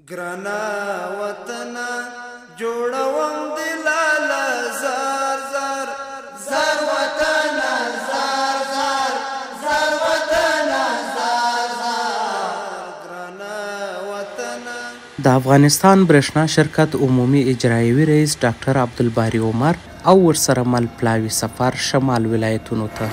ګرانا وطن جوړوم دلاله زار زار زار وطن زار زار زار وطن زار زار ګرانا وطن. د افغانستان برېښنا شرکت عمومي اجرایوي رئیس ډاکټر عبدالباري عمر او ورسره مل پلاوي سفر شمال ولایتونو ته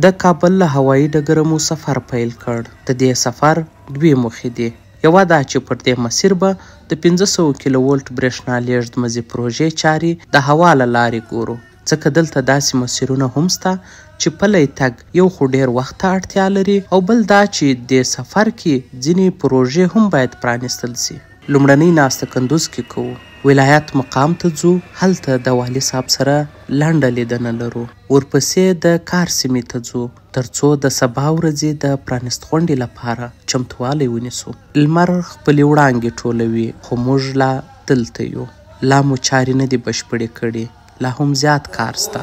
د کابل له هوایي ډګره مو سفر پیل کړ. د دې سفر دوی موخې دي. یوه دا چې پر دې مسیر به د 500 کیلو ولټ برېښنا لیږد مزي پروژې چارې د هوا له لارې ګورو، ځکه دلته داسې مسیرونه هم شته چې پلی تګ یو خو ډېر وخت ته اړتیا لري، او بل دا چې د سفر کې ځینې پروژې هم باید پرانیستل سي. لومړنۍ ناسته کندوز کې کوو، ولایت مقام ته ځو، هلته د والي صاحب سره لنډه لیدنه لرو، ورپسې د کار سیمې ته ځو ترڅو د سبا ورځې د پرانیست غونډې لپاره چمتوالی ونیسو. لمر خپلې وړانګې ټولوي، خو موږ لا دلته یو، لا مو چارې نه دي بشپړې کړي، لا هم زیات کار سته.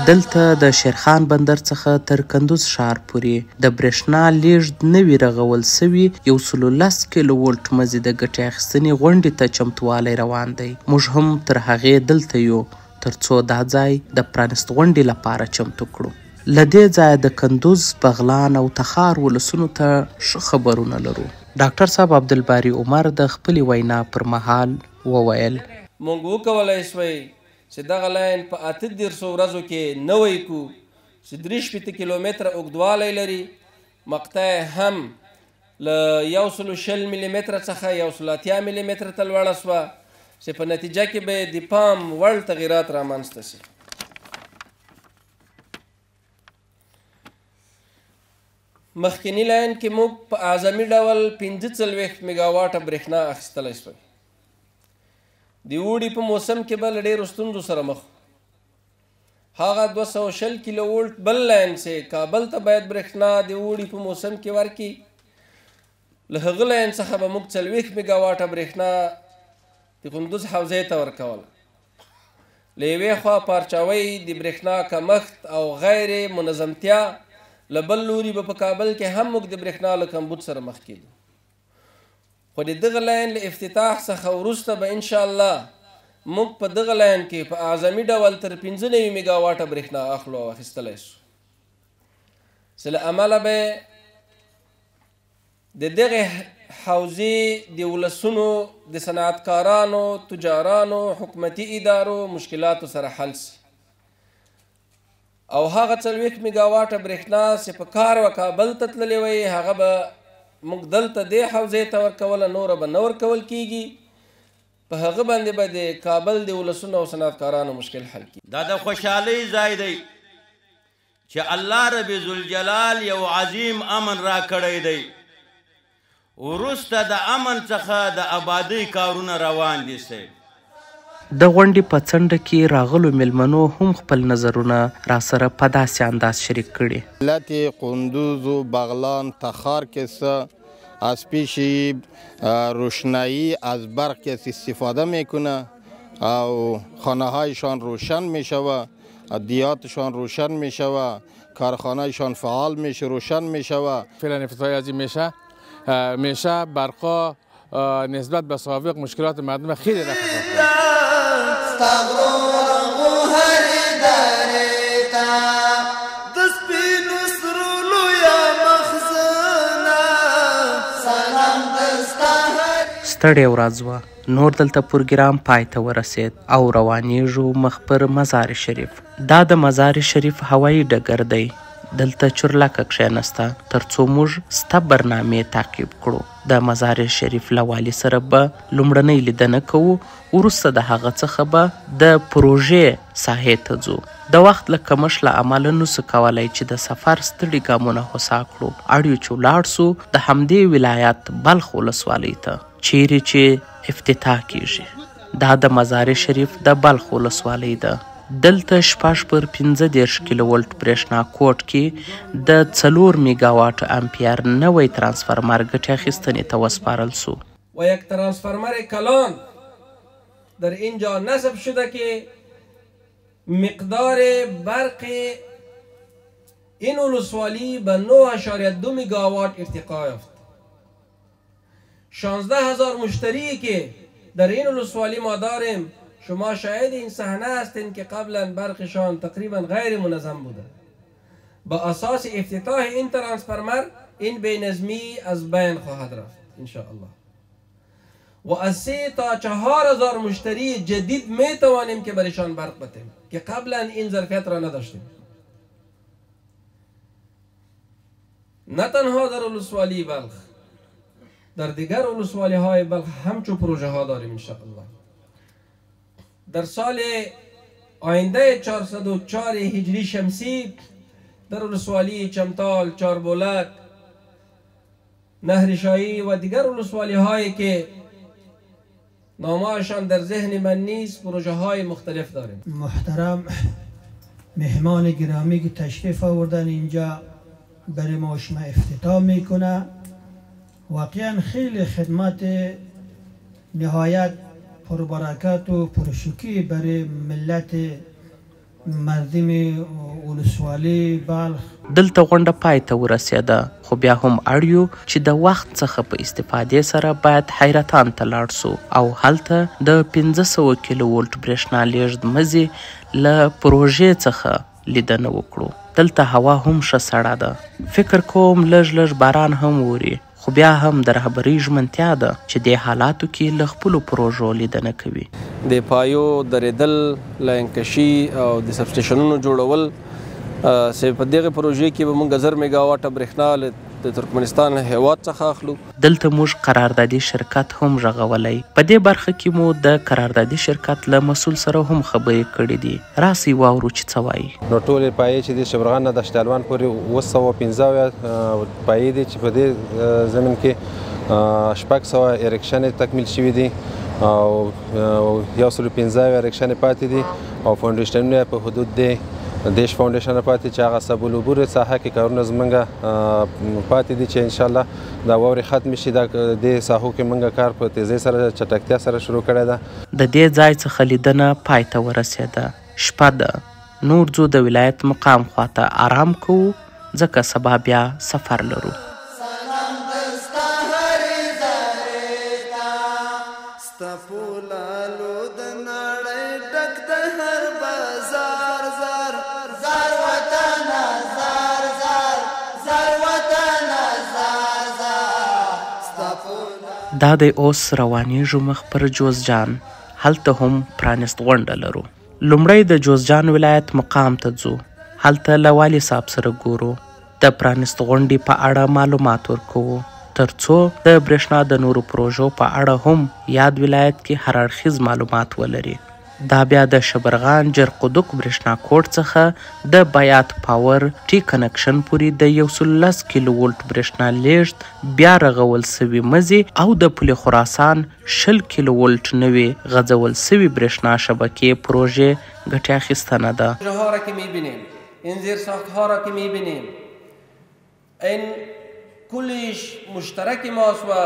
دلته د شیرخان بندر څخه تر کندوز ښار پورې د برېښنا لیږد نوي رغول سوي 110 کیلو ولټ مزي د ګټې اخیستنې غونډې ته چمتوالی روان دی. موږ هم تر هغې دلته یو ترڅو دا ځای د پرانیست غونډې لپاره چمتو کړو. له دې ځایه د کندوز، بغلان او تخار ولسونو ته ښه خبرونه لرو. ډاکټر صاحب عبدالباري عمر د خپلې وینا پر مهال وویل: موږ وکولی شوی چې دغه لاین په 18 ورځو کې نوی کو چې 3 کیلومتره اوږدوالی لري. مقطع هم له 120 ملي متره څخه 180 ملي متره ته لوړه شوه چې په نتیجه کې به د پام وړ تغیرات رامنځته شي. مخکینی لاین کې موږ په اعظمي ډول 45 میګاواټه برېښنا اخیستلی شوی. د اوړي په موسم کې به له ډېرو ستونزو سره مخ. هغه 220 کیلو ولټ بل لاین چې کابل ته باید برېښنا د اوړي په موسم کې ورکړي، له هغه لاین څخه به موږ 40 میګاواټه برېښنا د کندوز حوزې ته ورکوله. له یوې خوا پارچاوۍ د برېښنا کمښت او غیر منظمتیا، له بل لوري به په کابل کې هم موږ د برېښنا له کمبود سره مخ کېدو. خو د دغه لاین له افتتاح څخه وروسته به انشاءالله موږ په دغه لاین کې په اعظمي ډول تر 95 میګاواټه برېښنا اخلو او اخیستلی شو، چې له امله به د دغې حوزې د ولسونو، د صنعتکارانو، تجارانو، حکومتي ادارو مشکلاتو سره حل سي، او هغه 40 میګاواټه برېښنا چې په کار و کابل ته تللی وی هغه به موږ دلته دې حوزې ته ورکوله، نوره به نه ورکول کېږي. په هغه باندې به د کابل د ولسونو او صنعتکارانو مشکل حل کړي. دا د خوشحالۍ ځای دی چې الله رب ذوالجلال یو عظیم امن را کړی دی. وروسته د امن څخه د آبادۍ کارونه روان دي. د غونډې په څنډه کې راغلو میلمنو هم خپل نظرونه را سره په داسې انداز شریک کړي. ولایت قندوز و بغلان، تخار که از پیش روشنایی از برق کسی استفاده میکنه او خانه هایشان روشن میشوه، دیاتشان روشن میشوه، کارخانهشان فعال میشه، روشن میشوه. فعلا افتتاحی عظیم میشه برقا نسبت به سابق مشکلات مردم خیلی رفع. ستړې ورځ وه، نور دلته پروګرام پای ته ورسید او روانیږو مخ پر مزار شریف. دا د مزار شریف هوایي ډګر دی. دلته چورلکه کښېنسته ترڅو موږ سته برنامې تعقیب کړو. د مزار شریف له والي سره به لومړنۍ لیدنه کوو، وروسته د هغه څخه به د پروژې ساحې ته ځو. د وخت له کمښت له امله نسو کولی چې د سفر ستړي ګامونه هوسا کړو. اړ یو چې ولاړ سو د همدې ولایت بلخ ولسوالۍ ته چیرې چې افتتاح کیږي. دا د مزار شریف د بلخ ولسوالۍ ده. دلته 15 کیلو ولټ برېښنا کوټ کې د 4 میګاواټ امپیر نوی ترانسفرمر ګټې اخیستنې ته وسپارل سو. و یک ترانسفرمر کلان در اینجا نصب شده که مقدار برق این ولسوالی به 9.2 مگاوات ارتقا یافت. 16,000 مشتری که در این ولسوالی ما داریم، شما شاهد این صحنه هستین که قبلا برقشان تقریبا غیر منظم بوده. با اساس افتتاح این ترانسفرمر این بینظمی از بین خواهد رفت انشاءالله و از 3 تا 4,000 مشتری جدید می توانیم که برشان برق بدیم که قبلا این ظرفیت را نداشتیم. نه تنها در ولسوالی بلخ، در دیگر ولسوالی های بلخ همچون پروژه ها داریم انشاءالله. در سال آینده 404 هجری شمسی در ولسوالی چمتال، چاربولک، نهرشایی و دیگر ولسوالی هایی که نامه‌شان در ذهن من نیست پروژه های مختلف داریم. محترم مهمان گرامی که تشریف آوردن اینجا برای ما شما افتتاح میکنه، واقعا خیلی خدمات نهایت پربرکت و پرشکوه برای ملت مردم ولسوالی بلخ. دلته غونډه پای ته ورسېده، خو بیا هم اړ یو چې د وخت څخه په استفادې سره باید حیرتان ته لاړ سو او هلته د 1500 کیلو ولټ برېښنا لیږد مزي له پروژې څخه لیدنه وکړو. دلته هوا هم ښه سړه ده، فکر کوم لږ باران هم ووري، خو بیا هم د رهبرۍ ژمنتیا ده چې د حالاتو کې له خپلو پروژو لیدنه کوي. د پایو درېدل، لاینکشي او د سبسټیشنونو جوړول چې په دغه پروژې کې به موږ 1000 میګاواټه برېښنا د ترکمنستان هیواد څخه اخلو. دلته موږ قراردادي شرکت هم رغولی. په دې برخه کې مو د قراردادي شرکت له مسؤل سره هم خبرې کړې دي. راسئ واورو چې څه وایي. نو ټولې پایې چې د شبرغان نه د شتالوان پورې 215 پایې دي چې په دې زمین کې 600 اریکشنې تکمیل شوي دي او 115 اریکشنې پاتې دي او فاونډیشنونه په حدود دی دیش فاونډیشن پاتې چې هغه سبولوبور ساحه کې کارونه زمونږ پاتې دي چې انشاءالله دا واورې ختم شي. دا د ساحو کې مونږ کار په تیزۍ سره چټکتیا سره شروع کړی ده. د دې ځای څخه لیدنه پای ته ورسېده. شپه ده، نور ځو د ولایت مقام خواته آرام کوو ځکه سبا بیا سفر لرو. دا د اوس روانیږو مخ پر جوزجان، هلته هم پرانست غونډه لرو. لومړی د جوزجان ولایت مقام ته ځو، هلته له والي صاحب سره ګورو، د پرانست غونډې په اړه معلومات ورکوو تر څو د برېښنا د نورو پروژو په اړه هم یاد ولایت کې هر اړخیز معلومات ولري. دا بیا د شبرغان جرقدوق برېښنا کوټ څخه د بیات پاور ټي کنکشن پورې د 110 کیلو ولټ برېښنا لیږد بیا رغول سوي مزي او د پل خراسان 20 کیلو ولټ نوې غځول سوي برېښنا شبکې پروژې ګټه اخیستنه ده. ها را که میبینیم، این زیرساخت ها را که میبینیم، این کلش مشترک ماست و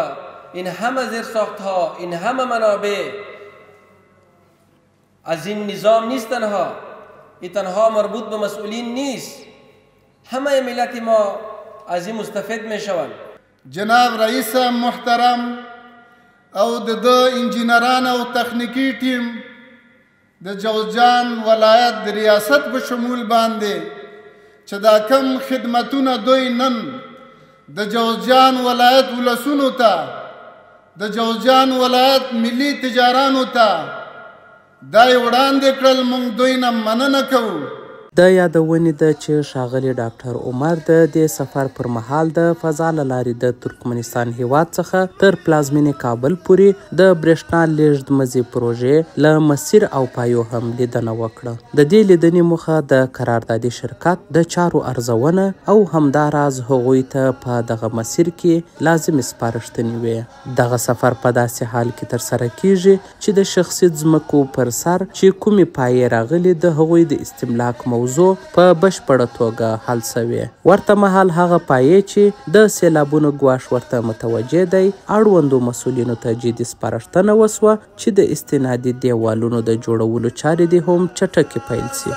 این همه زیرساخت ها، این همه منابع از این نظام نیست. این تنها مربوط به مسئولین نیست، همه ملت ما از این مستفید می شوند. جناب رئیس محترم او د انجینران او تخنیکی ټیم د جوزجان ولایت د ریاست په شمول باندې چې دا کم خدمتونه دوی نن د جوزجان ولایت ولسونو ته، د جوزجان ولایت ملي تجارانو ته دا وړاندې کړل، موږ دوی نه مننه کوو. د یادونې ده چې ښاغلي ډاکټر عمر د دې سفر پر مهال د فضا له لارې د ترکمنستان هیواد څخه تر پلازمینې کابل پورې د برېښنا لیږد مزي پروژې له مسیر او پایو هم لیدنه وکړه. د دې لیدنې موخه د قراردادي شرکت د چارو ارزونه او همداراز هغوی ته په دغه مسیر کې لازمې سپارښتنې وې. دغه سفر په داسې حال کې ترسره کیږي چې د شخصي ځمکو پر سر چې کومې پایې راغلي د هغوی د استملاک موضوع موضوع په بشپړه توګه حل سوې. ورته مهال هغه پایې چې د سیلابونو ګواښ ورته متوجه دی اړوندو مسؤلینو ته جدي سپارښتنه وسوه چې د استنادي دیوالونو د جوړولو چارې دې هم چټکې پیل سي.